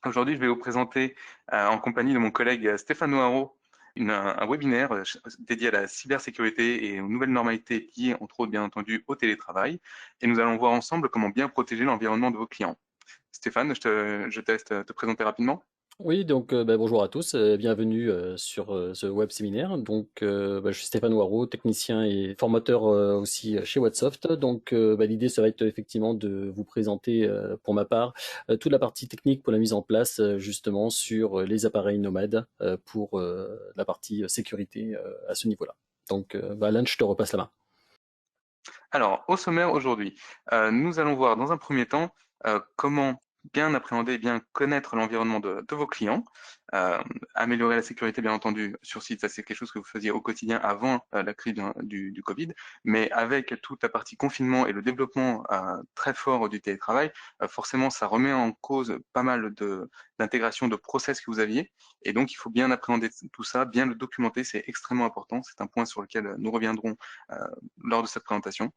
Aujourd'hui, je vais vous présenter, en compagnie de mon collègue Stéphane Noharo, un webinaire dédié à la cybersécurité et aux nouvelles normalités liées, entre autres, bien entendu, au télétravail. Et nous allons voir ensemble comment bien protéger l'environnement de vos clients. Stéphane, je te laisse te présenter rapidement. Oui, donc bonjour à tous, bienvenue sur ce web séminaire. Je suis Stéphane Waro, technicien et formateur aussi chez Whatsoft. L'idée, ça va être effectivement de vous présenter, pour ma part, toute la partie technique pour la mise en place justement sur les appareils nomades pour la partie sécurité à ce niveau-là. Alan, je te repasse la main. Alors, au sommaire aujourd'hui, nous allons voir dans un premier temps comment bien appréhender et bien connaître l'environnement de vos clients, euh, améliorer la sécurité bien entendu sur site, ça c'est quelque chose que vous faisiez au quotidien avant la crise du Covid, mais avec toute la partie confinement et le développement très fort du télétravail, forcément ça remet en cause pas mal d'intégration de process que vous aviez, et donc il faut bien appréhender tout ça, bien le documenter, c'est extrêmement important, c'est un point sur lequel nous reviendrons euh, lors de cette présentation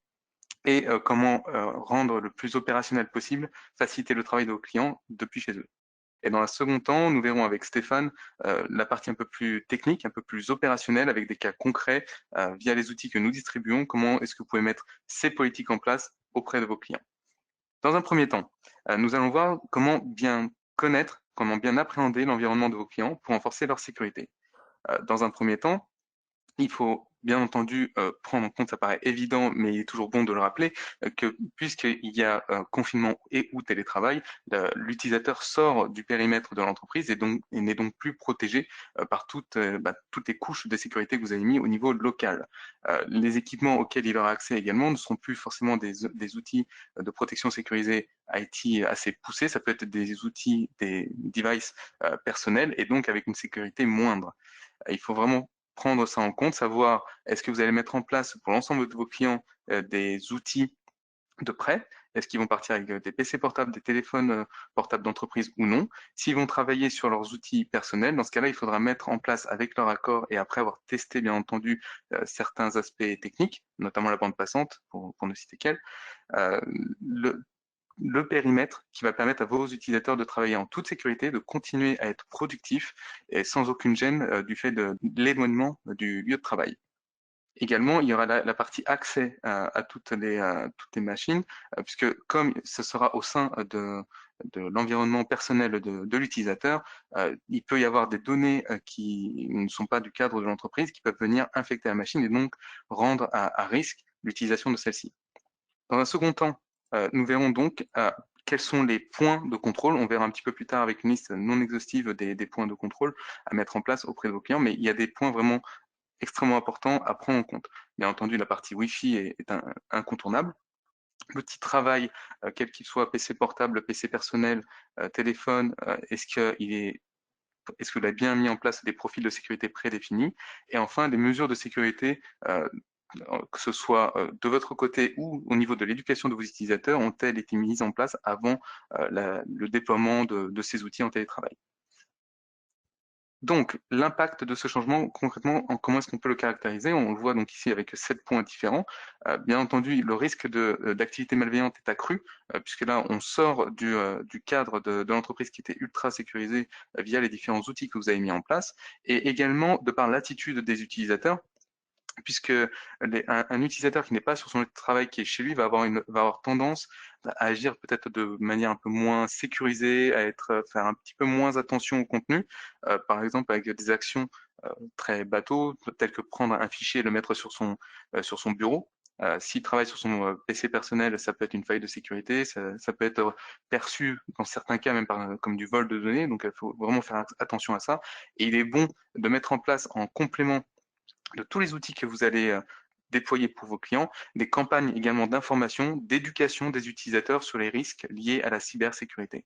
et comment rendre le plus opérationnel possible, faciliter le travail de vos clients depuis chez eux. Et dans un second temps, nous verrons avec Stéphane la partie un peu plus technique, un peu plus opérationnelle, avec des cas concrets via les outils que nous distribuons. Comment est-ce que vous pouvez mettre ces politiques en place auprès de vos clients? Dans un premier temps, nous allons voir comment bien connaître, comment bien appréhender l'environnement de vos clients pour renforcer leur sécurité. Dans un premier temps, il faut bien entendu prendre en compte, ça paraît évident, mais il est toujours bon de le rappeler, que puisqu'il y a confinement et ou télétravail, l'utilisateur sort du périmètre de l'entreprise et donc et n'est donc plus protégé par toutes les couches de sécurité que vous avez mis au niveau local. Les équipements auxquels il aura accès également ne seront plus forcément des outils de protection sécurisée IT assez poussés, ça peut être des outils, des devices personnels et donc avec une sécurité moindre. Il faut vraiment prendre ça en compte, savoir est-ce que vous allez mettre en place pour l'ensemble de vos clients des outils de prêt. Est-ce qu'ils vont partir avec des PC portables, des téléphones portables d'entreprise ou non? S'ils vont travailler sur leurs outils personnels, dans ce cas-là, il faudra mettre en place avec leur accord et après avoir testé, bien entendu, certains aspects techniques, notamment la bande passante, pour ne citer qu'elle, euh, le, le périmètre qui va permettre à vos utilisateurs de travailler en toute sécurité, de continuer à être productifs et sans aucune gêne du fait de l'éloignement du lieu de travail. Également, il y aura la partie accès à toutes les machines, puisque comme ce sera au sein de l'environnement personnel de l'utilisateur, il peut y avoir des données qui ne sont pas du cadre de l'entreprise, qui peuvent venir infecter la machine et donc rendre à risque l'utilisation de celle-ci. Dans un second temps, nous verrons donc quels sont les points de contrôle. On verra un petit peu plus tard avec une liste non exhaustive des points de contrôle à mettre en place auprès de vos clients, mais il y a des points vraiment extrêmement importants à prendre en compte. Bien entendu, la partie Wi-Fi est incontournable. L'outil de travail, quel qu'il soit, PC portable, PC personnel, téléphone, est-ce que vous avez bien mis en place des profils de sécurité prédéfinis? Et enfin, des mesures de sécurité, que ce soit de votre côté ou au niveau de l'éducation de vos utilisateurs, ont-elles été mises en place avant le déploiement de ces outils en télétravail? Donc, l'impact de ce changement, concrètement, comment est-ce qu'on peut le caractériser? On le voit donc ici avec 7 points différents. Bien entendu, le risque d'activité malveillante est accru, puisque là, on sort du cadre de l'entreprise qui était ultra sécurisé via les différents outils que vous avez mis en place, et également de par l'attitude des utilisateurs, puisque un utilisateur qui n'est pas sur son lieu de travail, qui est chez lui, va avoir tendance à agir peut-être de manière un peu moins sécurisée, faire un petit peu moins attention au contenu, par exemple avec des actions très bateaux, telles que prendre un fichier et le mettre sur son bureau. S'il travaille sur son PC personnel, ça peut être une faille de sécurité, ça peut être perçu dans certains cas même comme du vol de données, donc il faut vraiment faire attention à ça. Et il est bon de mettre en place en complément de tous les outils que vous allez déployer pour vos clients, des campagnes également d'information, d'éducation des utilisateurs sur les risques liés à la cybersécurité.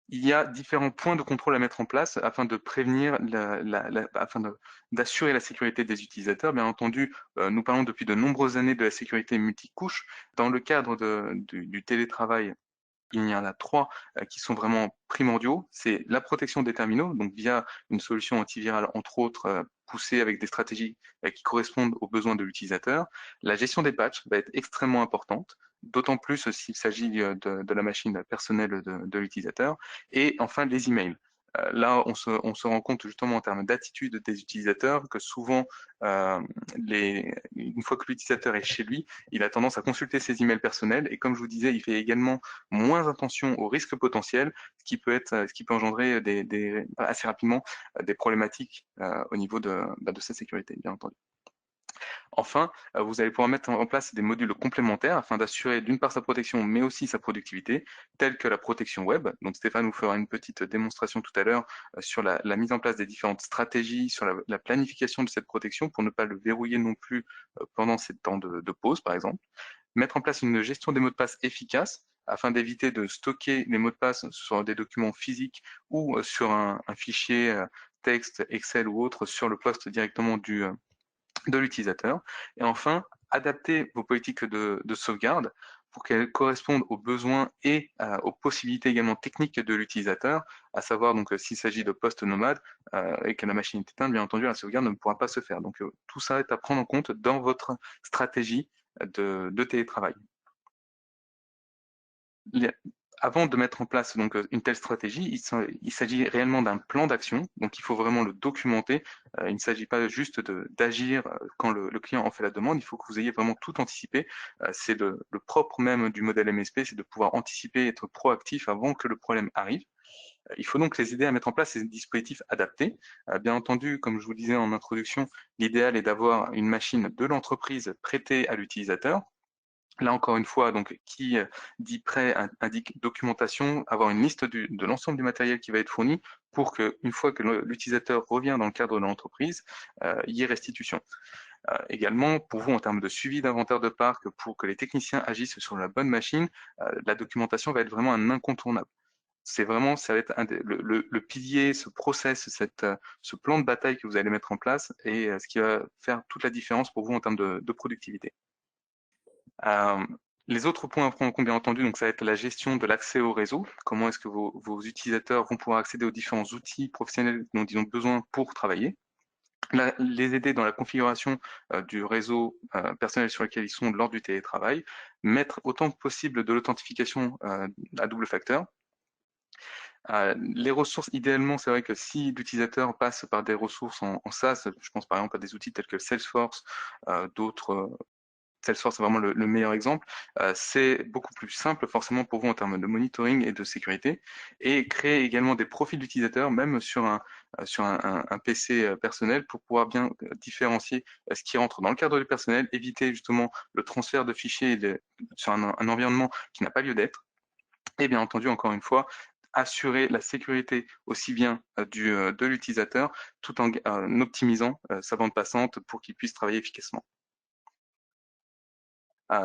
Il y a différents points de contrôle à mettre en place afin de prévenir, d'assurer la sécurité des utilisateurs. Bien entendu, nous parlons depuis de nombreuses années de la sécurité multicouche. Dans le cadre du télétravail, il y en a 3 qui sont vraiment primordiaux. C'est la protection des terminaux, donc via une solution antivirale, entre autres, poussée avec des stratégies qui correspondent aux besoins de l'utilisateur. La gestion des patchs va être extrêmement importante. d'autant plus s'il s'agit de la machine personnelle de l'utilisateur. Et enfin, les emails. Là, on se rend compte justement en termes d'attitude des utilisateurs que souvent, une fois que l'utilisateur est chez lui, il a tendance à consulter ses emails personnels et comme je vous disais, il fait également moins attention aux risques potentiels, ce qui peut engendrer assez rapidement des problématiques au niveau de sa sécurité, bien entendu. Enfin, vous allez pouvoir mettre en place des modules complémentaires afin d'assurer d'une part sa protection, mais aussi sa productivité, telle que la protection web. Donc Stéphane vous fera une petite démonstration tout à l'heure sur la mise en place des différentes stratégies, sur la planification de cette protection pour ne pas le verrouiller non plus pendant ces temps de pause, par exemple. Mettre en place une gestion des mots de passe efficace afin d'éviter de stocker les mots de passe sur des documents physiques ou sur un fichier texte, Excel ou autre sur le poste directement de l'utilisateur. Et enfin, adapter vos politiques de sauvegarde pour qu'elles correspondent aux besoins et aux possibilités également techniques de l'utilisateur, à savoir donc s'il s'agit de postes nomades et que la machine est éteinte, bien entendu, la sauvegarde ne pourra pas se faire. Donc tout ça est à prendre en compte dans votre stratégie de télétravail. Les- Avant de mettre en place donc une telle stratégie, il s'agit réellement d'un plan d'action. Donc, il faut vraiment le documenter. Il ne s'agit pas juste d'agir quand le client en fait la demande. Il faut que vous ayez vraiment tout anticipé. C'est le propre même du modèle MSP, c'est de pouvoir anticiper, être proactif avant que le problème arrive. Il faut donc les aider à mettre en place ces dispositifs adaptés. Bien entendu, comme je vous le disais en introduction, l'idéal est d'avoir une machine de l'entreprise prêtée à l'utilisateur. Là encore une fois, donc qui dit prêt indique documentation, avoir une liste de l'ensemble du matériel qui va être fourni pour que, une fois que l'utilisateur revient dans le cadre de l'entreprise, il y ait restitution. Également, pour vous, en termes de suivi d'inventaire de parc, pour que les techniciens agissent sur la bonne machine, la documentation va être vraiment un incontournable. C'est vraiment, ça va être le pilier, ce process, ce plan de bataille que vous allez mettre en place et ce qui va faire toute la différence pour vous en termes de productivité. Euh, les autres points à prendre en compte, bien entendu, donc ça va être la gestion de l'accès au réseau. Comment est-ce que vos utilisateurs vont pouvoir accéder aux différents outils professionnels dont ils ont besoin pour travailler. Les aider dans la configuration du réseau personnel sur lequel ils sont lors du télétravail. Mettre autant que possible de l'authentification à double facteur. Les ressources, idéalement, c'est vrai que si l'utilisateur passe par des ressources en SaaS, je pense par exemple à des outils tels que Salesforce, d'autres Salesforce est vraiment le meilleur exemple. C'est beaucoup plus simple forcément pour vous en termes de monitoring et de sécurité. Et créer également des profils d'utilisateurs, même sur un PC personnel, pour pouvoir bien différencier ce qui rentre dans le cadre du personnel, éviter justement le transfert de fichiers sur un environnement qui n'a pas lieu d'être. Et bien entendu, encore une fois, assurer la sécurité aussi bien de l'utilisateur tout en optimisant sa bande passante pour qu'il puisse travailler efficacement.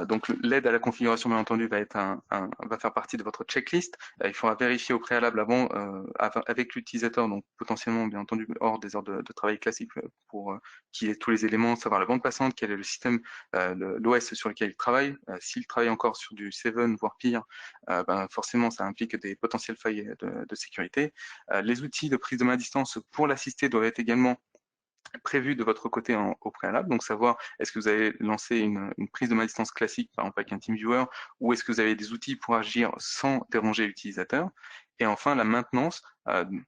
Donc l'aide à la configuration, bien entendu, va faire partie de votre checklist. Il faudra vérifier au préalable avant, avec l'utilisateur, donc potentiellement, bien entendu, hors des heures de travail classiques, pour qu'il ait tous les éléments, savoir la bande passante, quel est le système, l'OS sur lequel il travaille. S'il travaille encore sur du 7, voire pire, forcément, ça implique des potentielles failles de sécurité. Les outils de prise de main à distance pour l'assister doivent être également prévu de votre côté au préalable, donc savoir est-ce que vous avez lancé une prise de main à distance classique, par exemple avec un TeamViewer, ou est-ce que vous avez des outils pour agir sans déranger l'utilisateur. Et enfin, la maintenance,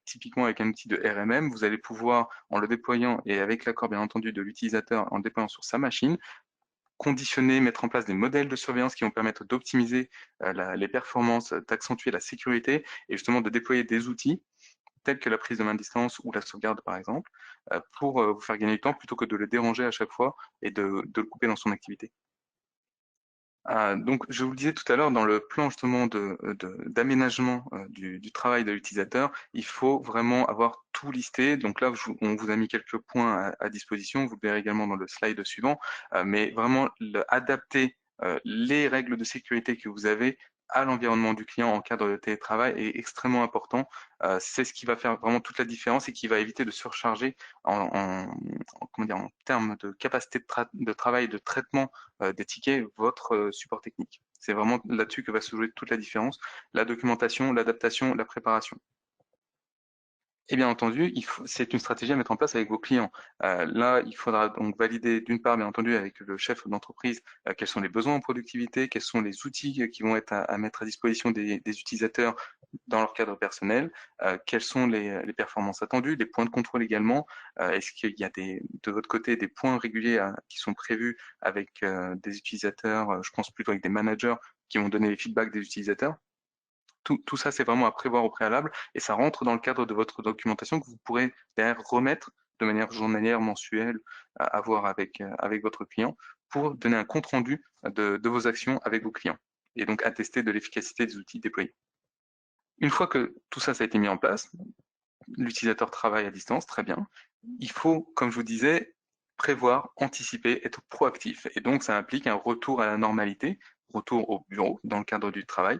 typiquement avec un outil de RMM, vous allez pouvoir, en le déployant et avec l'accord bien entendu de l'utilisateur, en le déployant sur sa machine, conditionner, mettre en place des modèles de surveillance qui vont permettre d'optimiser les performances, d'accentuer la sécurité et justement de déployer des outils telles que la prise de main à distance ou la sauvegarde par exemple, pour vous faire gagner du temps plutôt que de le déranger à chaque fois et de le couper dans son activité. Donc, je vous le disais tout à l'heure, dans le plan justement d'aménagement du travail de l'utilisateur, il faut vraiment avoir tout listé. Donc là, on vous a mis quelques points à disposition, vous le verrez également dans le slide suivant, mais vraiment adapter les règles de sécurité que vous avez à l'environnement du client en cadre de télétravail est extrêmement important. C'est ce qui va faire vraiment toute la différence et qui va éviter de surcharger comment dire, en termes de capacité de travail et de traitement des tickets, votre support technique. C'est vraiment là-dessus que va se jouer toute la différence, la documentation, l'adaptation, la préparation. Et bien entendu, c'est une stratégie à mettre en place avec vos clients. Là, il faudra donc valider d'une part, bien entendu, avec le chef d'entreprise, quels sont les besoins en productivité, quels sont les outils qui vont être à mettre à disposition des utilisateurs dans leur cadre personnel, quelles sont les performances attendues, les points de contrôle également. Est-ce qu'il y a de votre côté des points réguliers qui sont prévus avec des utilisateurs, je pense plutôt avec des managers qui vont donner les feedbacks des utilisateurs. Tout ça, c'est vraiment à prévoir au préalable et ça rentre dans le cadre de votre documentation que vous pourrez derrière remettre de manière journalière, mensuelle, à voir avec votre client pour donner un compte-rendu de vos actions avec vos clients et donc attester de l'efficacité des outils déployés. Une fois que tout ça, ça a été mis en place, l'utilisateur travaille à distance, très bien. Il faut, comme je vous disais, prévoir, anticiper, être proactif. Et donc, ça implique un retour à la normalité, retour au bureau dans le cadre du travail.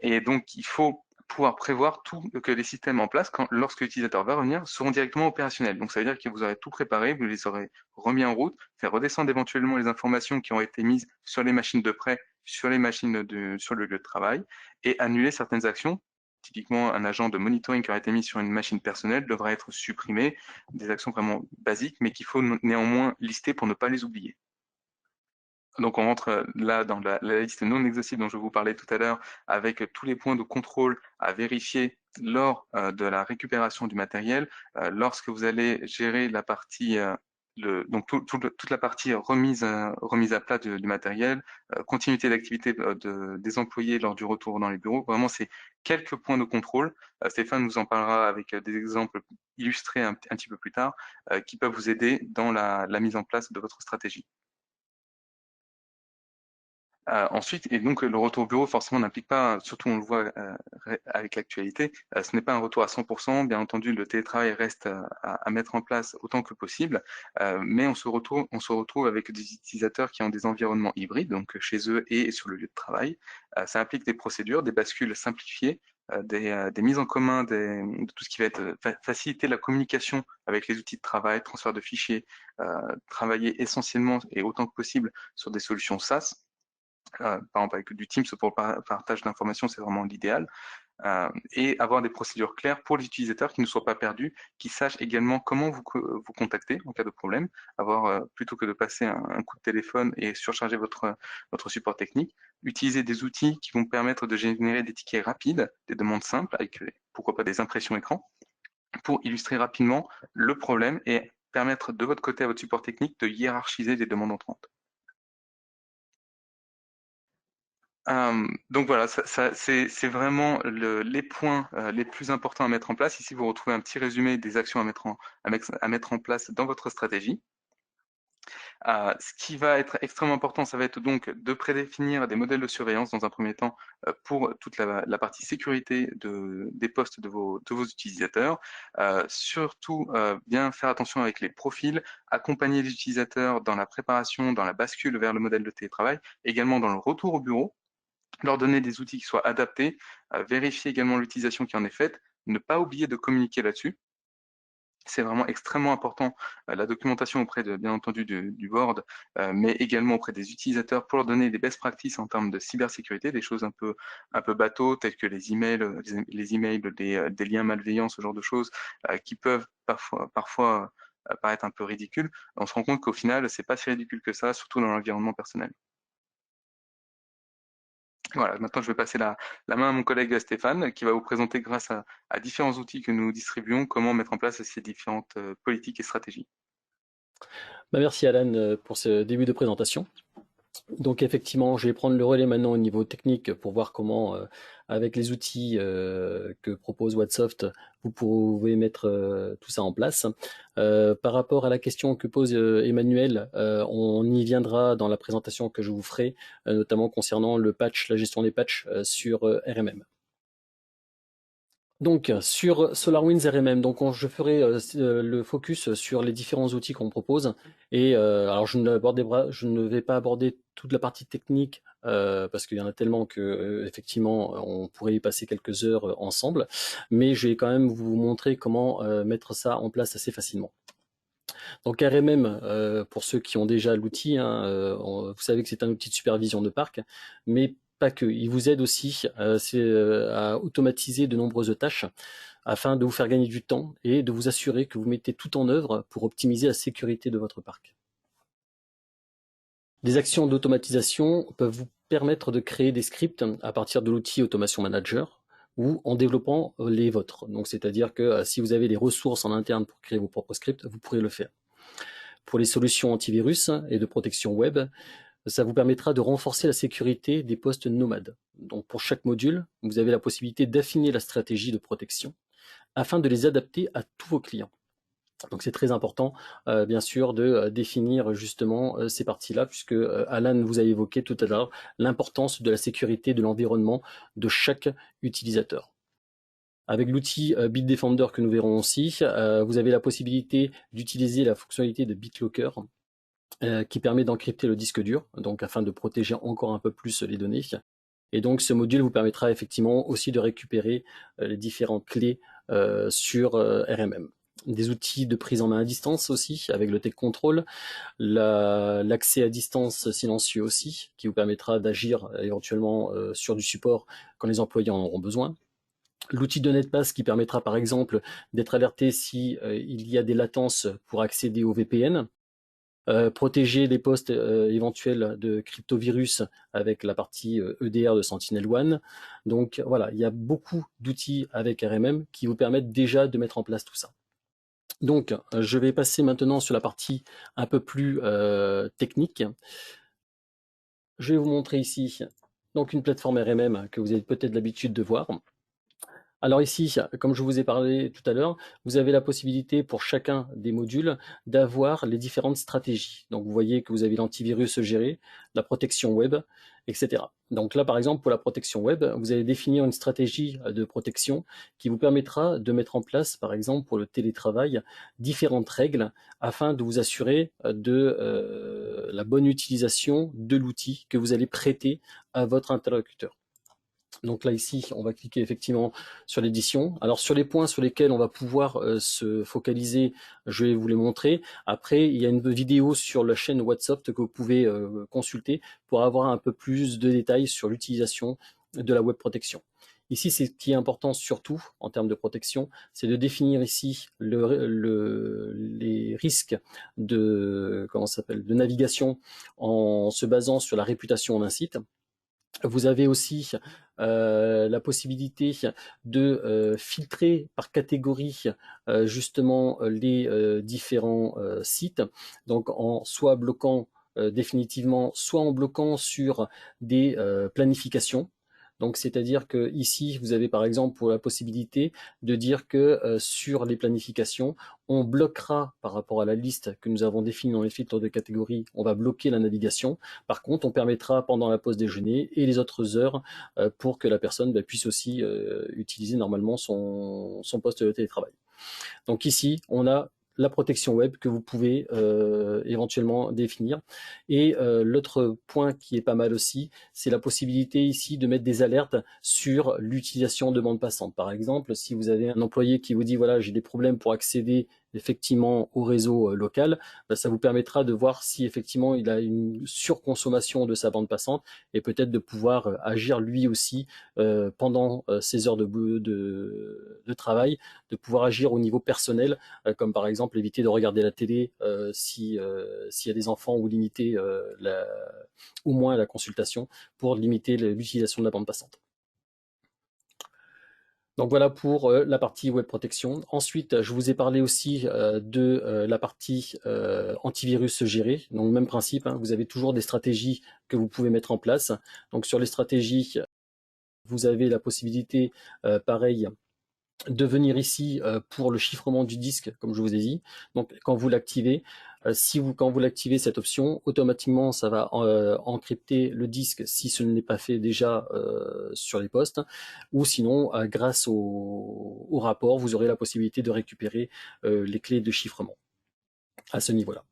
Et donc, il faut pouvoir prévoir tout que les systèmes en place, lorsque l'utilisateur va revenir, seront directement opérationnels. Donc, ça veut dire que vous aurez tout préparé, vous les aurez remis en route, faire redescendre éventuellement les informations qui ont été mises sur les machines de prêt, sur les machines sur le lieu de travail, et annuler certaines actions. Typiquement, un agent de monitoring qui aurait été mis sur une machine personnelle devra être supprimé, des actions vraiment basiques, mais qu'il faut néanmoins lister pour ne pas les oublier. Donc on rentre là dans la liste non exhaustive dont je vous parlais tout à l'heure, avec tous les points de contrôle à vérifier lors de la récupération du matériel, lorsque vous allez gérer la partie, donc toute la partie remise à plat du matériel, continuité d'activité des employés lors du retour dans les bureaux. Vraiment, c'est quelques points de contrôle. Stéphane nous en parlera avec des exemples illustrés un petit peu plus tard, qui peuvent vous aider dans la mise en place de votre stratégie. Ensuite, et donc le retour au bureau forcément n'implique pas, surtout on le voit avec l'actualité, ce n'est pas un retour à 100%. Bien entendu, le télétravail reste à mettre en place autant que possible, mais on se retrouve avec des utilisateurs qui ont des environnements hybrides, donc chez eux et sur le lieu de travail. Ça implique des procédures, des bascules simplifiées, des mises en commun, de tout ce qui va être faciliter la communication avec les outils de travail, transfert de fichiers, travailler essentiellement et autant que possible sur des solutions SaaS. Par exemple avec du Teams pour le partage d'informations, c'est vraiment l'idéal. Et avoir des procédures claires pour les utilisateurs qui ne soient pas perdus, qui sachent également comment vous contacter en cas de problème, plutôt que de passer un coup de téléphone et surcharger votre support technique, utiliser des outils qui vont permettre de générer des tickets rapides, des demandes simples, avec pourquoi pas des impressions écran, pour illustrer rapidement le problème et permettre de votre côté à votre support technique de hiérarchiser les demandes entrantes. Donc voilà, c'est vraiment les points les plus importants à mettre en place. Ici, vous retrouvez un petit résumé des actions à mettre en place dans votre stratégie. Ce qui va être extrêmement important, ça va être donc de prédéfinir des modèles de surveillance dans un premier temps pour toute la partie sécurité des postes de vos utilisateurs. Surtout, bien faire attention avec les profils, accompagner les utilisateurs dans la préparation, dans la bascule vers le modèle de télétravail, également dans le retour au bureau, leur donner des outils qui soient adaptés, vérifier également l'utilisation qui en est faite, ne pas oublier de communiquer là-dessus. C'est vraiment extrêmement important, la documentation auprès bien entendu du board, mais également auprès des utilisateurs pour leur donner des best practices en termes de cybersécurité, des choses un peu bateaux telles que les emails, les emails, des liens malveillants, ce genre de choses, qui peuvent parfois paraître un peu ridicules. On se rend compte qu'au final, c'est pas si ridicule que ça, surtout dans l'environnement personnel. Voilà, maintenant je vais passer la main à mon collègue Stéphane qui va vous présenter grâce à différents outils que nous distribuons comment mettre en place ces différentes politiques et stratégies. Bah, merci Alan pour ce début de présentation. Donc effectivement, je vais prendre le relais maintenant au niveau technique pour voir comment, avec les outils que propose Wattsoft, vous pouvez mettre tout ça en place. Par rapport à la question que pose Emmanuel, on y viendra dans la présentation que je vous ferai, notamment concernant le patch, la gestion des patchs sur RMM. Donc sur SolarWinds RMM, je ferai le focus sur les différents outils qu'on propose. Et alors je ne vais pas aborder toute la partie technique parce qu'il y en a tellement que effectivement on pourrait y passer quelques heures ensemble. Mais je vais quand même vous montrer comment mettre ça en place assez facilement. Donc RMM, pour ceux qui ont déjà l'outil, hein, vous savez que c'est un outil de supervision de parc, mais pas que, il vous aide aussi à automatiser de nombreuses tâches afin de vous faire gagner du temps et de vous assurer que vous mettez tout en œuvre pour optimiser la sécurité de votre parc. Des actions d'automatisation peuvent vous permettre de créer des scripts à partir de l'outil Automation Manager ou en développant les vôtres. Donc, c'est-à-dire que si vous avez les ressources en interne pour créer vos propres scripts, vous pourrez le faire. Pour les solutions antivirus et de protection web, ça vous permettra de renforcer la sécurité des postes nomades. Donc, pour chaque module, vous avez la possibilité d'affiner la stratégie de protection afin de les adapter à tous vos clients. Donc c'est très important, bien sûr, de définir justement ces parties-là, puisque Alan vous a évoqué tout à l'heure l'importance de la sécurité de l'environnement de chaque utilisateur. Avec l'outil Bitdefender que nous verrons aussi, vous avez la possibilité d'utiliser la fonctionnalité de BitLocker qui permet d'encrypter le disque dur, donc afin de protéger encore un peu plus les données. Et donc ce module vous permettra effectivement aussi de récupérer les différentes clés sur RMM. Des outils de prise en main à distance aussi, avec le Tech Control, l'accès à distance silencieux aussi, qui vous permettra d'agir éventuellement sur du support quand les employés en auront besoin. L'outil de NetPass qui permettra par exemple d'être alerté si il y a des latences pour accéder au VPN, protéger les postes éventuels de cryptovirus avec la partie EDR de SentinelOne. Donc voilà, il y a beaucoup d'outils avec RMM qui vous permettent déjà de mettre en place tout ça. Donc, je vais passer maintenant sur la partie un peu plus technique. Je vais vous montrer ici donc une plateforme RMM que vous avez peut-être l'habitude de voir. Alors ici, comme je vous ai parlé tout à l'heure, vous avez la possibilité pour chacun des modules d'avoir les différentes stratégies. Donc vous voyez que vous avez l'antivirus géré, la protection web, etc. Donc là, par exemple, pour la protection web, vous allez définir une stratégie de protection qui vous permettra de mettre en place, par exemple, pour le télétravail, différentes règles afin de vous assurer de la bonne utilisation de l'outil que vous allez prêter à votre interlocuteur. Donc là ici, on va cliquer effectivement sur l'édition. Alors sur les points sur lesquels on va pouvoir se focaliser, je vais vous les montrer. Après, il y a une vidéo sur la chaîne WhatsApp que vous pouvez consulter pour avoir un peu plus de détails sur l'utilisation de la web protection. Ici, ce qui est important surtout en termes de protection, c'est de définir ici les risques de, de navigation en se basant sur la réputation d'un site. Vous avez aussi la possibilité de filtrer par catégorie justement les différents sites, donc en soit bloquant définitivement, soit en bloquant sur des planifications. Donc, c'est-à-dire que ici, vous avez par exemple pour la possibilité de dire que sur les planifications, on bloquera par rapport à la liste que nous avons définie dans les filtres de catégorie, on va bloquer la navigation. Par contre, on permettra pendant la pause déjeuner et les autres heures pour que la personne puisse aussi utiliser normalement son poste de télétravail. Donc ici, on a la protection web que vous pouvez éventuellement définir. Et l'autre point qui est pas mal aussi, c'est la possibilité ici de mettre des alertes sur l'utilisation de bande passante. Par exemple, si vous avez un employé qui vous dit voilà, j'ai des problèmes pour accéder effectivement au réseau local, ça vous permettra de voir si effectivement il a une surconsommation de sa bande passante et peut-être de pouvoir agir lui aussi pendant ses heures de travail, de pouvoir agir au niveau personnel, comme par exemple éviter de regarder la télé s'il y a des enfants ou limiter au moins la consultation pour limiter l'utilisation de la bande passante. Donc voilà pour la partie web protection. Ensuite, je vous ai parlé aussi de la partie antivirus géré. Donc même principe, hein, vous avez toujours des stratégies que vous pouvez mettre en place. Donc sur les stratégies, vous avez la possibilité, pareil, de venir ici pour le chiffrement du disque, comme je vous ai dit. Donc quand vous l'activez, quand vous l'activez cette option, automatiquement ça va encrypter le disque si ce n'est pas fait déjà sur les postes, ou sinon grâce au rapport, vous aurez la possibilité de récupérer les clés de chiffrement à ce niveau-là.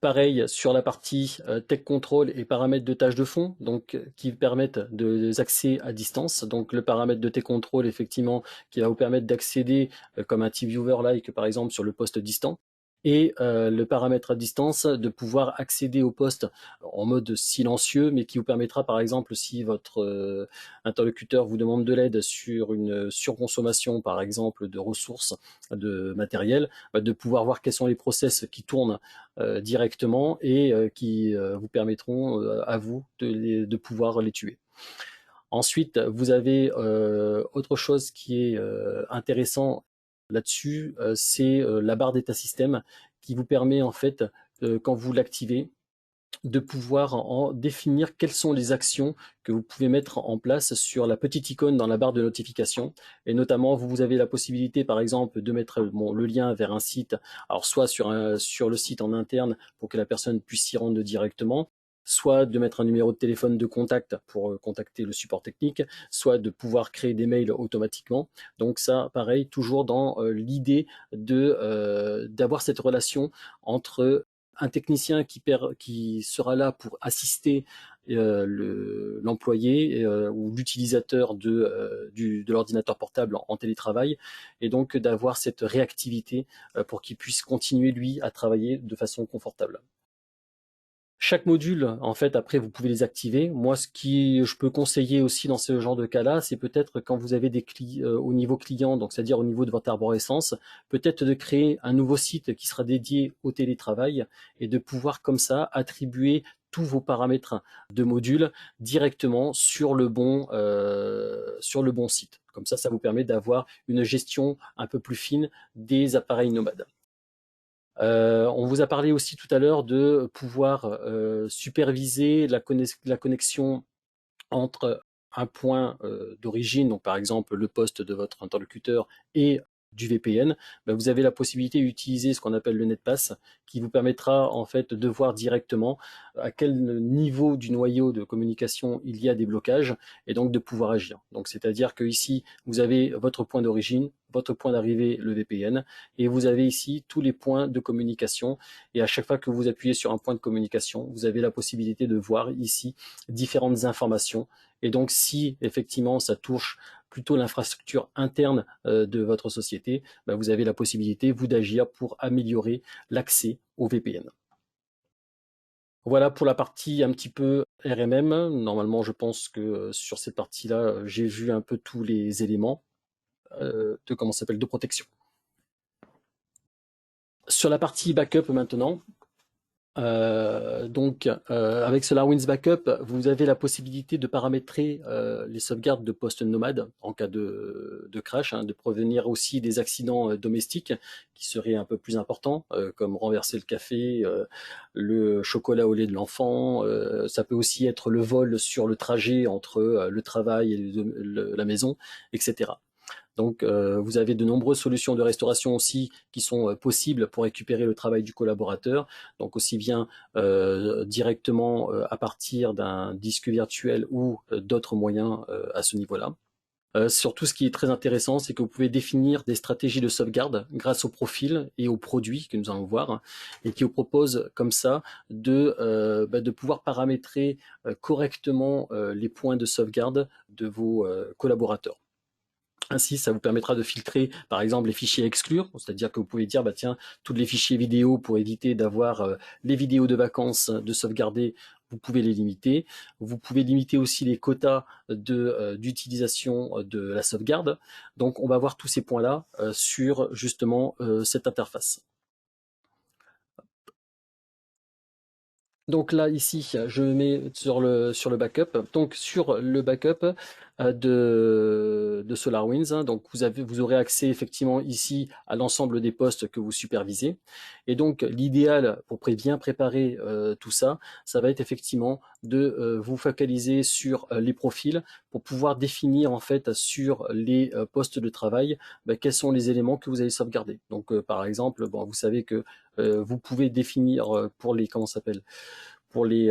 Pareil sur la partie Tech Control et paramètres de tâches de fond, donc qui permettent des accès à distance. Donc le paramètre de Tech Control, effectivement, qui va vous permettre d'accéder comme un TeamViewer-like, par exemple, sur le poste distant. et le paramètre à distance de pouvoir accéder au poste en mode silencieux, mais qui vous permettra par exemple si votre interlocuteur vous demande de l'aide sur une surconsommation par exemple de ressources, de matériel, de pouvoir voir quels sont les process qui tournent directement et qui vous permettront à vous de pouvoir les tuer. Ensuite, vous avez autre chose qui est intéressant là-dessus, c'est la barre d'état système qui vous permet en fait, quand vous l'activez, de pouvoir en définir quelles sont les actions que vous pouvez mettre en place sur la petite icône dans la barre de notification. Et notamment, vous avez la possibilité, par exemple, de mettre le lien vers un site, alors soit sur le site en interne pour que la personne puisse s'y rendre directement, soit de mettre un numéro de téléphone de contact pour contacter le support technique, soit de pouvoir créer des mails automatiquement. Donc ça, pareil, toujours dans l'idée d'avoir cette relation entre un technicien qui sera là pour assister l'employé ou l'utilisateur de l'ordinateur portable en télétravail, et donc d'avoir cette réactivité pour qu'il puisse continuer, lui, à travailler de façon confortable. Chaque module, en fait, après, vous pouvez les activer. Moi, ce qui je peux conseiller aussi dans ce genre de cas-là, c'est peut-être quand vous avez des au niveau client, donc c'est-à-dire au niveau de votre arborescence, peut-être de créer un nouveau site qui sera dédié au télétravail et de pouvoir comme ça attribuer tous vos paramètres de module directement sur le bon site. Comme ça vous permet d'avoir une gestion un peu plus fine des appareils nomades. On vous a parlé aussi tout à l'heure de pouvoir superviser la connexion entre un point d'origine, donc par exemple le poste de votre interlocuteur, et du VPN. Vous avez la possibilité d'utiliser ce qu'on appelle le NetPass, qui vous permettra en fait de voir directement à quel niveau du noyau de communication il y a des blocages et donc de pouvoir agir. Donc c'est-à-dire que ici vous avez votre point d'origine, votre point d'arrivée, le VPN, et vous avez ici tous les points de communication. Et à chaque fois que vous appuyez sur un point de communication, vous avez la possibilité de voir ici différentes informations. Et donc, si effectivement ça touche plutôt l'infrastructure interne de votre société, vous avez la possibilité, vous, d'agir pour améliorer l'accès au VPN. Voilà pour la partie un petit peu RMM. Normalement, je pense que sur cette partie-là, j'ai vu un peu tous les éléments de protection. Sur la partie backup maintenant, avec SolarWinds Backup, vous avez la possibilité de paramétrer les sauvegardes de postes nomades en cas de crash, de prévenir aussi des accidents domestiques qui seraient un peu plus importants, comme renverser le café, le chocolat au lait de l'enfant. Ça peut aussi être le vol sur le trajet entre le travail et la maison, etc. Donc, vous avez de nombreuses solutions de restauration aussi qui sont possibles pour récupérer le travail du collaborateur. Donc, aussi bien directement à partir d'un disque virtuel ou d'autres moyens à ce niveau-là. Surtout, ce qui est très intéressant, c'est que vous pouvez définir des stratégies de sauvegarde grâce au profil et aux produits que nous allons voir, et qui vous propose comme ça de pouvoir paramétrer correctement les points de sauvegarde de vos collaborateurs. Ainsi, ça vous permettra de filtrer, par exemple, les fichiers exclure, c'est-à-dire que vous pouvez dire, tiens, tous les fichiers vidéo, pour éviter d'avoir les vidéos de vacances de sauvegarder, vous pouvez les limiter. Vous pouvez limiter aussi les quotas d'utilisation de la sauvegarde. Donc, on va voir tous ces points-là sur justement cette interface. Donc là, ici, je mets sur le backup. Donc sur le backup de SolarWinds, donc vous aurez accès effectivement ici à l'ensemble des postes que vous supervisez. Et donc l'idéal pour bien préparer tout ça, ça va être effectivement de vous focaliser sur les profils pour pouvoir définir en fait sur les postes de travail quels sont les éléments que vous allez sauvegarder. Donc par exemple, vous savez que vous pouvez définir pour les pour les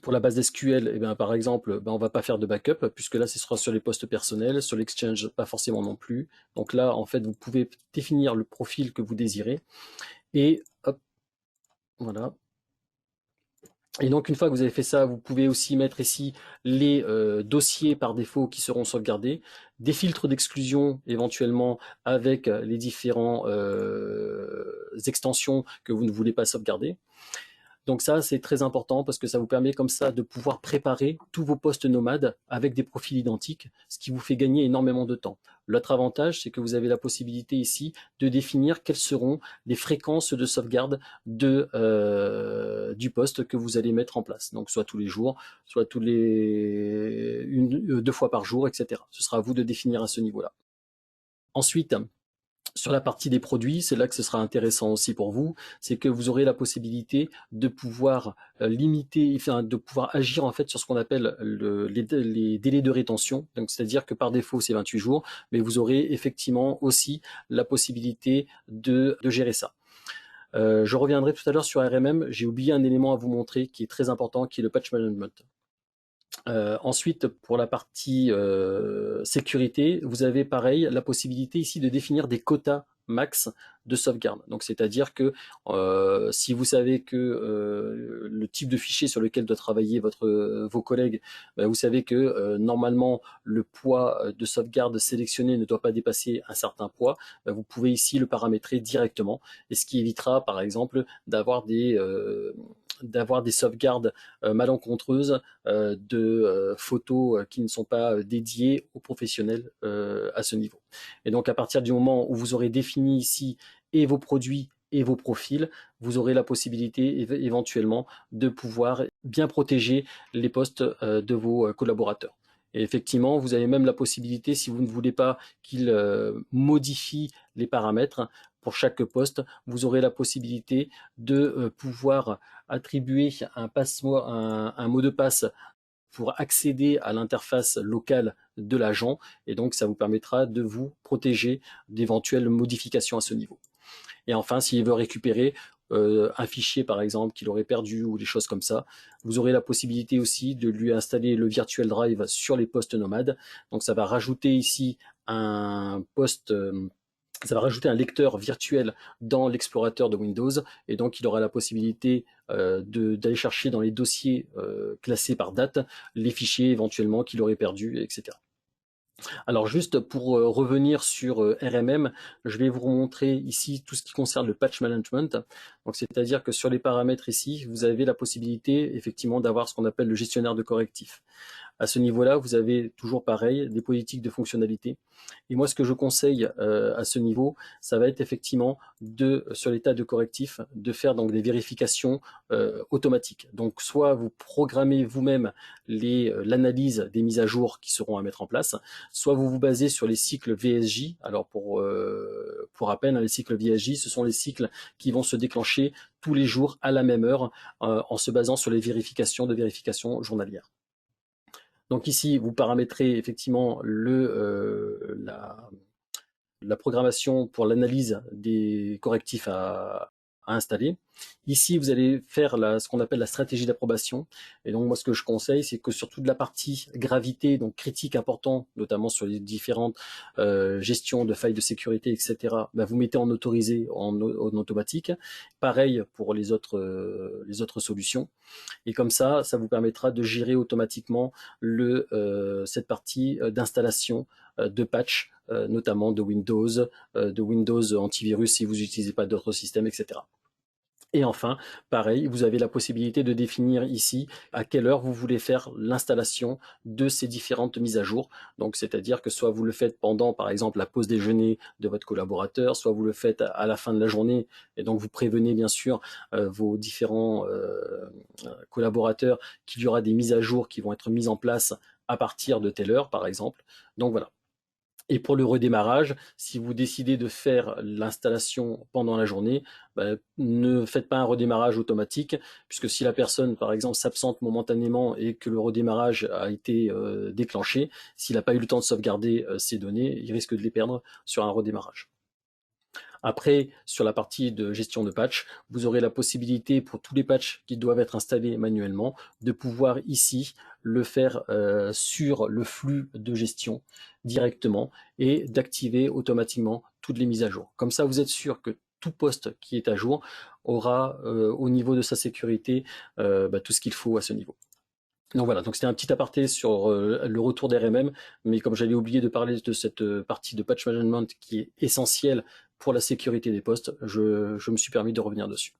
pour la base SQL, par exemple, on va pas faire de backup puisque là, ce sera sur les postes personnels, sur l'Exchange, pas forcément non plus. Donc là, en fait, vous pouvez définir le profil que vous désirez et hop, voilà. Et donc une fois que vous avez fait ça, vous pouvez aussi mettre ici les dossiers par défaut qui seront sauvegardés, des filtres d'exclusion éventuellement avec les différents extensions que vous ne voulez pas sauvegarder. Donc ça, c'est très important parce que ça vous permet comme ça de pouvoir préparer tous vos postes nomades avec des profils identiques, ce qui vous fait gagner énormément de temps. L'autre avantage, c'est que vous avez la possibilité ici de définir quelles seront les fréquences de sauvegarde du poste que vous allez mettre en place. Donc soit tous les jours, soit deux fois par jour, etc. Ce sera à vous de définir à ce niveau-là. Ensuite, sur la partie des produits, c'est là que ce sera intéressant aussi pour vous, c'est que vous aurez la possibilité de pouvoir limiter, enfin, de pouvoir agir en fait sur ce qu'on appelle les délais de rétention. Donc, c'est-à-dire que par défaut, c'est 28 jours, mais vous aurez effectivement aussi la possibilité de gérer ça. Je reviendrai tout à l'heure sur RMM. J'ai oublié un élément à vous montrer qui est très important, qui est le patch management. Ensuite, pour la partie sécurité, vous avez pareil la possibilité ici de définir des quotas max de sauvegarde. Donc, c'est-à-dire que si vous savez que le type de fichier sur lequel doit travailler vos collègues, ben, vous savez que normalement le poids de sauvegarde sélectionné ne doit pas dépasser un certain poids, ben, vous pouvez ici le paramétrer directement, et ce qui évitera par exemple d'avoir des sauvegardes malencontreuses de photos qui ne sont pas dédiées aux professionnels à ce niveau. Et donc à partir du moment où vous aurez défini ici et vos produits et vos profils, vous aurez la possibilité éventuellement de pouvoir bien protéger les postes de vos collaborateurs. Et effectivement, vous avez même la possibilité, si vous ne voulez pas qu'il modifie les paramètres pour chaque poste, vous aurez la possibilité de pouvoir attribuer un mot de passe pour accéder à l'interface locale de l'agent, et donc ça vous permettra de vous protéger d'éventuelles modifications à ce niveau. Et enfin, s'il veut récupérer un fichier par exemple qu'il aurait perdu ou des choses comme ça, vous aurez la possibilité aussi de lui installer le virtual drive sur les postes nomades. Donc ça va rajouter ici ça va rajouter un lecteur virtuel dans l'explorateur de Windows, et donc il aura la possibilité d'aller chercher dans les dossiers classés par date les fichiers éventuellement qu'il aurait perdus, etc. Alors juste pour revenir sur RMM, je vais vous montrer ici tout ce qui concerne le patch management. Donc c'est-à-dire que sur les paramètres ici, vous avez la possibilité effectivement d'avoir ce qu'on appelle le gestionnaire de correctifs. À ce niveau-là, vous avez toujours pareil, des politiques de fonctionnalité. Et moi, ce que je conseille à ce niveau, ça va être effectivement sur l'état de correctif, de faire donc des vérifications automatiques. Donc, soit vous programmez vous-même l'analyse des mises à jour qui seront à mettre en place, soit vous vous basez sur les cycles VSJ. Alors, pour rappel, les cycles VSJ, ce sont les cycles qui vont se déclencher tous les jours à la même heure en se basant sur les vérifications journalières. Donc ici, vous paramétrez effectivement la programmation pour l'analyse des correctifs à installer. Ici, vous allez faire ce qu'on appelle la stratégie d'approbation. Et donc, moi, ce que je conseille, c'est que sur toute la partie gravité, donc critique important, notamment sur les différentes gestions de failles de sécurité, etc., bah, vous mettez en autorisé, en automatique. Pareil pour les autres solutions. Et comme ça vous permettra de gérer automatiquement cette partie d'installation de patch, notamment de Windows antivirus si vous n'utilisez pas d'autres systèmes, etc. Et enfin, pareil, vous avez la possibilité de définir ici à quelle heure vous voulez faire l'installation de ces différentes mises à jour. Donc, c'est-à-dire que soit vous le faites pendant, par exemple, la pause déjeuner de votre collaborateur, soit vous le faites à la fin de la journée, et donc vous prévenez bien sûr vos différents collaborateurs qu'il y aura des mises à jour qui vont être mises en place à partir de telle heure, par exemple. Donc voilà. Et pour le redémarrage, si vous décidez de faire l'installation pendant la journée, ne faites pas un redémarrage automatique, puisque si la personne, par exemple, s'absente momentanément et que le redémarrage a été déclenché, s'il n'a pas eu le temps de sauvegarder ses données, il risque de les perdre sur un redémarrage. Après, sur la partie de gestion de patch, vous aurez la possibilité pour tous les patchs qui doivent être installés manuellement de pouvoir ici le faire sur le flux de gestion directement et d'activer automatiquement toutes les mises à jour. Comme ça, vous êtes sûr que tout poste qui est à jour aura au niveau de sa sécurité tout ce qu'il faut à ce niveau. Donc voilà, donc c'était un petit aparté sur le retour d'RMM, mais comme j'avais oublié de parler de cette partie de patch management qui est essentielle pour la sécurité des postes, je me suis permis de revenir dessus.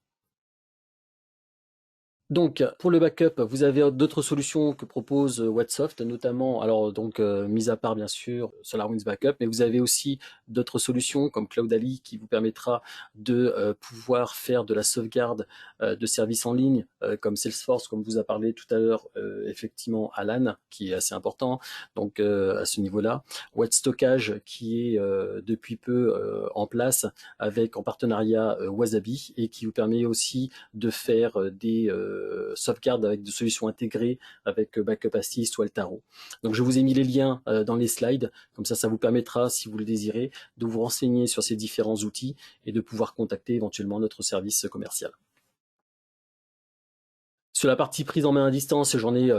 Donc, pour le backup, vous avez d'autres solutions que propose Whatsoft, notamment, alors donc, mis à part bien sûr SolarWinds Backup, mais vous avez aussi d'autres solutions comme Cloudali qui vous permettra de pouvoir faire de la sauvegarde de services en ligne, comme Salesforce, comme vous a parlé tout à l'heure, effectivement Alan, qui est assez important, donc à ce niveau-là. Wattstockage qui est depuis peu en place avec en partenariat Wasabi et qui vous permet aussi de faire des sauvegardes avec des solutions intégrées avec Backup Assist ou Altaro. Donc je vous ai mis les liens dans les slides, comme ça vous permettra, si vous le désirez, de vous renseigner sur ces différents outils et de pouvoir contacter éventuellement notre service commercial. Sur la partie prise en main à distance, j'en ai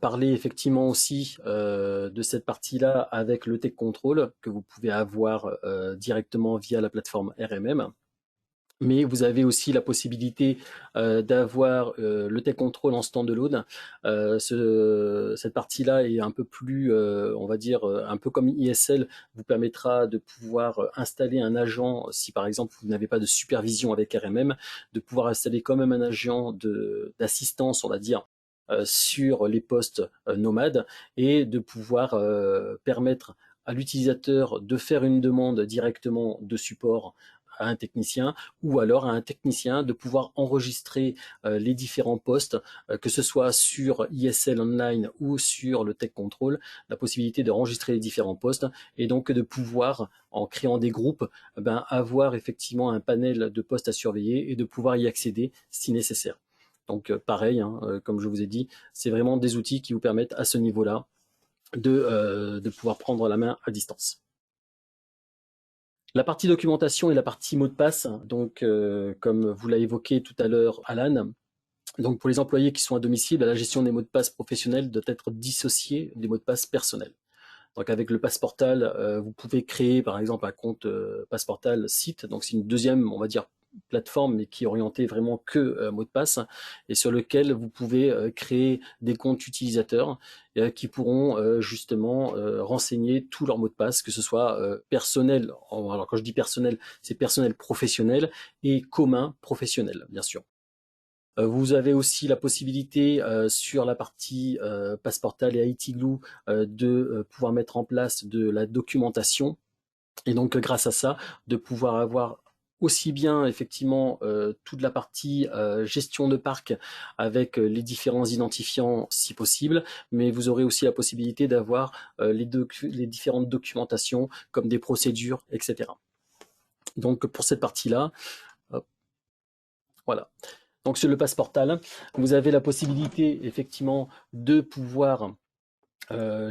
parlé effectivement aussi de cette partie-là avec le Tech Control que vous pouvez avoir directement via la plateforme RMM. Mais vous avez aussi la possibilité d'avoir le Tech Control en standalone. Cette partie-là est un peu plus, on va dire, un peu comme ISL, vous permettra de pouvoir installer un agent, si par exemple vous n'avez pas de supervision avec RMM, de pouvoir installer quand même un agent d'assistance, on va dire, sur les postes nomades et de pouvoir permettre à l'utilisateur de faire une demande directement de support à un technicien ou alors à un technicien de pouvoir enregistrer les différents postes, que ce soit sur ISL Online ou sur le Tech Control, la possibilité de enregistrer les différents postes et donc de pouvoir, en créant des groupes, avoir effectivement un panel de postes à surveiller et de pouvoir y accéder si nécessaire. Donc pareil, comme je vous ai dit, c'est vraiment des outils qui vous permettent à ce niveau-là de pouvoir prendre la main à distance. La partie documentation et la partie mot de passe, donc comme vous l'avez évoqué tout à l'heure, Alan, donc pour les employés qui sont à domicile, la gestion des mots de passe professionnels doit être dissociée des mots de passe personnels. Donc avec le Passeportal, vous pouvez créer par exemple un compte Passeportal site, donc c'est une deuxième, on va dire, plateforme, mais qui est orientée vraiment que mot de passe, et sur lequel vous pouvez créer des comptes utilisateurs qui pourront justement renseigner tous leurs mots de passe, que ce soit personnel, alors quand je dis personnel, c'est personnel professionnel et commun professionnel, bien sûr. Vous avez aussi la possibilité sur la partie Passeportal et IT Glue de pouvoir mettre en place de la documentation et donc grâce à ça de pouvoir avoir aussi bien effectivement toute la partie gestion de parc avec les différents identifiants si possible, mais vous aurez aussi la possibilité d'avoir les différentes documentations comme des procédures, etc. Donc pour cette partie-là, voilà. Donc sur le Passeportal, vous avez la possibilité effectivement de pouvoir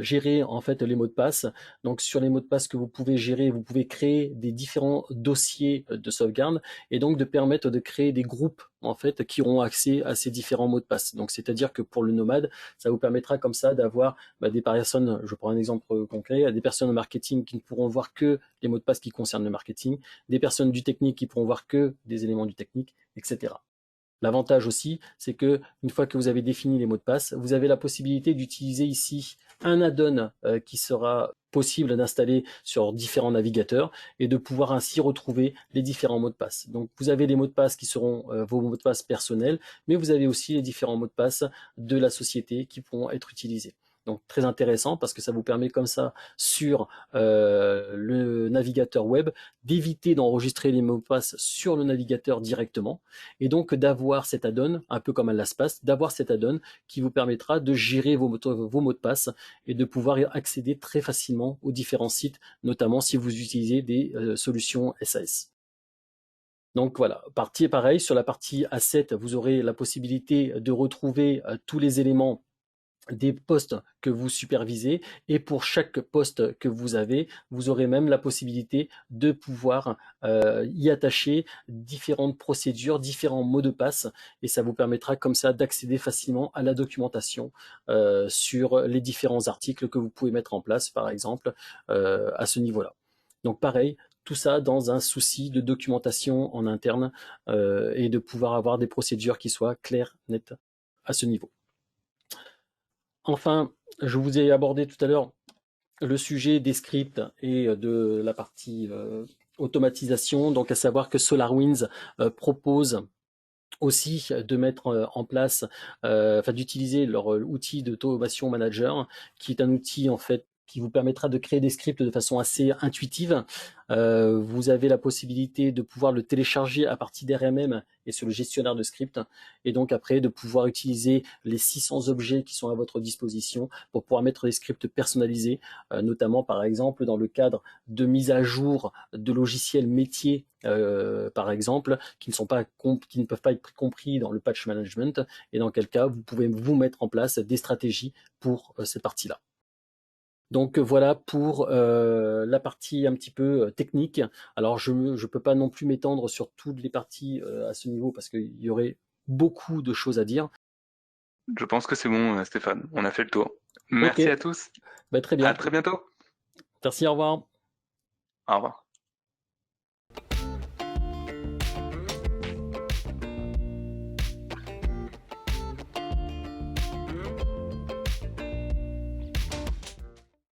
gérer en fait les mots de passe. Donc sur les mots de passe que vous pouvez gérer, vous pouvez créer des différents dossiers de sauvegarde et donc de permettre de créer des groupes en fait qui auront accès à ces différents mots de passe. Donc c'est-à-dire que pour le nomade, ça vous permettra comme ça d'avoir des personnes, je prends un exemple concret, des personnes au marketing qui ne pourront voir que les mots de passe qui concernent le marketing, des personnes du technique qui pourront voir que des éléments du technique, etc. L'avantage aussi, c'est que une fois que vous avez défini les mots de passe, vous avez la possibilité d'utiliser ici un add-on qui sera possible d'installer sur différents navigateurs et de pouvoir ainsi retrouver les différents mots de passe. Donc vous avez les mots de passe qui seront vos mots de passe personnels, mais vous avez aussi les différents mots de passe de la société qui pourront être utilisés. Donc très intéressant parce que ça vous permet comme ça sur le navigateur web d'éviter d'enregistrer les mots de passe sur le navigateur directement et donc d'avoir cet add-on, un peu comme un LastPass, d'avoir cet add-on qui vous permettra de gérer vos mots de passe et de pouvoir accéder très facilement aux différents sites, notamment si vous utilisez des solutions SAS. Donc voilà, partie pareil, sur la partie asset, vous aurez la possibilité de retrouver tous les éléments des postes que vous supervisez et pour chaque poste que vous avez, vous aurez même la possibilité de pouvoir y attacher différentes procédures, différents mots de passe et ça vous permettra comme ça d'accéder facilement à la documentation sur les différents articles que vous pouvez mettre en place par exemple à ce niveau-là. Donc pareil, tout ça dans un souci de documentation en interne et de pouvoir avoir des procédures qui soient claires, nettes à ce niveau. Enfin, je vous ai abordé tout à l'heure le sujet des scripts et de la partie automatisation, donc à savoir que SolarWinds propose aussi de mettre en place, enfin d'utiliser leur outil d'automation manager, qui est un outil en fait qui vous permettra de créer des scripts de façon assez intuitive. Vous avez la possibilité de pouvoir le télécharger à partir d'RMM et sur le gestionnaire de scripts, et donc après de pouvoir utiliser les 600 objets qui sont à votre disposition pour pouvoir mettre des scripts personnalisés, notamment par exemple dans le cadre de mise à jour de logiciels métiers, par exemple, qui ne peuvent pas être compris dans le patch management, et dans quel cas vous pouvez vous mettre en place des stratégies pour cette partie-là. Donc voilà pour la partie un petit peu technique. Alors je ne peux pas non plus m'étendre sur toutes les parties à ce niveau parce qu'il y aurait beaucoup de choses à dire. Je pense que c'est bon, Stéphane. On a fait le tour. Ok, Merci à tous. bah, très À bien. très bientôt. Merci, au revoir. Au revoir.